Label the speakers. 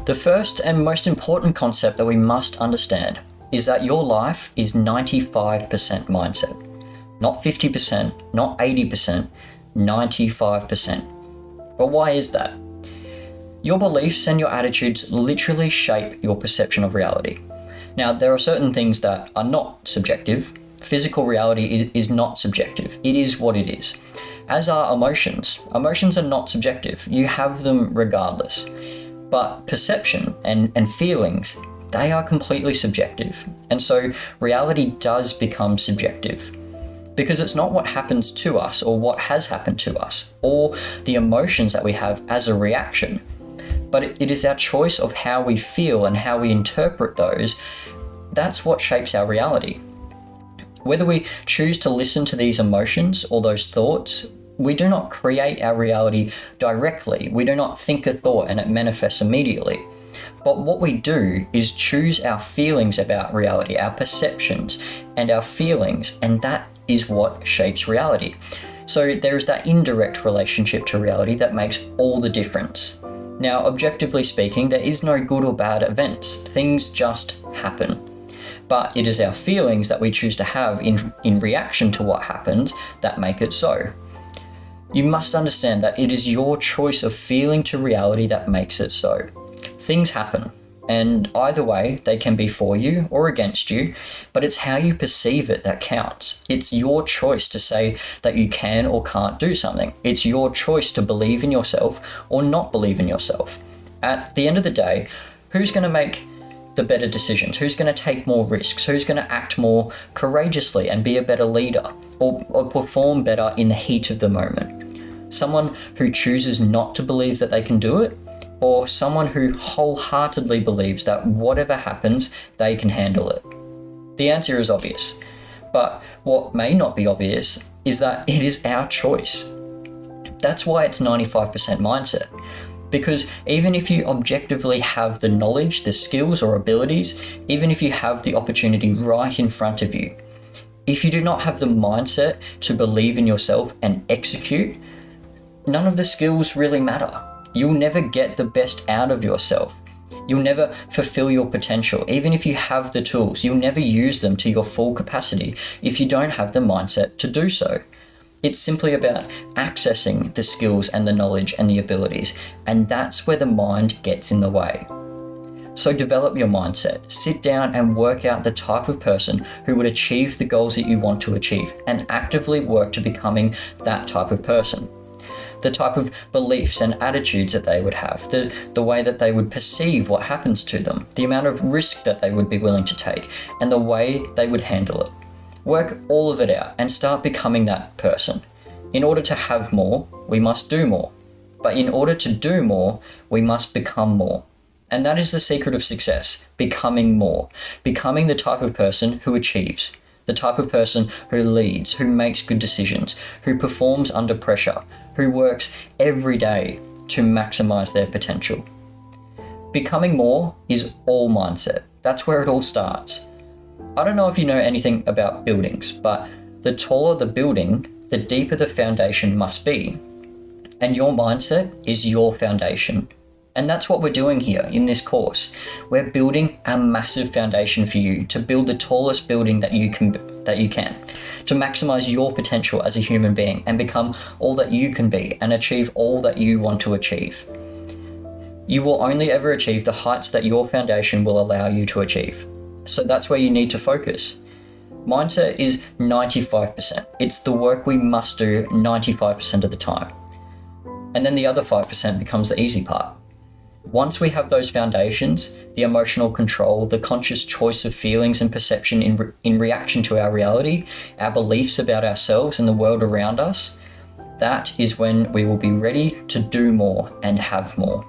Speaker 1: The first and most important concept that we must understand is that your life is 95% mindset. Not 50%, not 80%, 95%. But why is that? Your beliefs and your attitudes literally shape your perception of reality. Now, there are certain things that are not subjective. Physical reality is not subjective. It is what it is. As are emotions. Emotions are not subjective. You have them regardless. But perception and feelings, they are completely subjective. And so reality does become subjective. Because it's not what happens to us or what has happened to us or the emotions that we have as a reaction, but it is our choice of how we feel and how we interpret those. That's what shapes our reality. Whether we choose to listen to these emotions or those thoughts, we do not create our reality directly. We do not think a thought and it manifests immediately. But what we do is choose our feelings about reality, our perceptions and our feelings, and that is what shapes reality. So there is that indirect relationship to reality that makes all the difference. Now, objectively speaking, there is no good or bad events. Things just happen. But it is our feelings that we choose to have in reaction to what happens that make it so. You must understand that it is your choice of feeling to reality that makes it so. Things happen, and either way, they can be for you or against you, but it's how you perceive it that counts. It's your choice to say that you can or can't do something. It's your choice to believe in yourself or not believe in yourself. At the end of the day, who's going to make the better decisions? Who's going to take more risks? Who's going to act more courageously and be a better leader or perform better in the heat of the moment? Someone who chooses not to believe that they can do it, or someone who wholeheartedly believes that whatever happens, they can handle it? The answer is obvious, but what may not be obvious is that it is our choice. That's why it's 95% mindset. Because even if you objectively have the knowledge, the skills or abilities, even if you have the opportunity right in front of you, if you do not have the mindset to believe in yourself and execute, none of the skills really matter. You'll never get the best out of yourself. You'll never fulfill your potential. Even if you have the tools, you'll never use them to your full capacity if you don't have the mindset to do so. It's simply about accessing the skills and the knowledge and the abilities, and that's where the mind gets in the way. So develop your mindset, sit down and work out the type of person who would achieve the goals that you want to achieve, and actively work to becoming that type of person. The type of beliefs and attitudes that they would have, the way that they would perceive what happens to them, the amount of risk that they would be willing to take, and the way they would handle it. Work all of it out and start becoming that person. In order to have more, we must do more. But in order to do more, we must become more. And that is the secret of success, becoming more. Becoming the type of person who achieves. The type of person who leads, who makes good decisions, who performs under pressure, who works every day to maximize their potential. Becoming more is all mindset. That's where it all starts. I don't know if you know anything about buildings, but the taller the building, the deeper the foundation must be. And your mindset is your foundation. And that's what we're doing here in this course. We're building a massive foundation for you to build the tallest building that you can, to maximize your potential as a human being and become all that you can be and achieve all that you want to achieve. You will only ever achieve the heights that your foundation will allow you to achieve. So that's where you need to focus. Mindset is 95%. It's the work we must do 95% of the time. And then the other 5% becomes the easy part. Once we have those foundations, the emotional control, the conscious choice of feelings and perception in reaction to our reality, our beliefs about ourselves and the world around us, that is when we will be ready to do more and have more.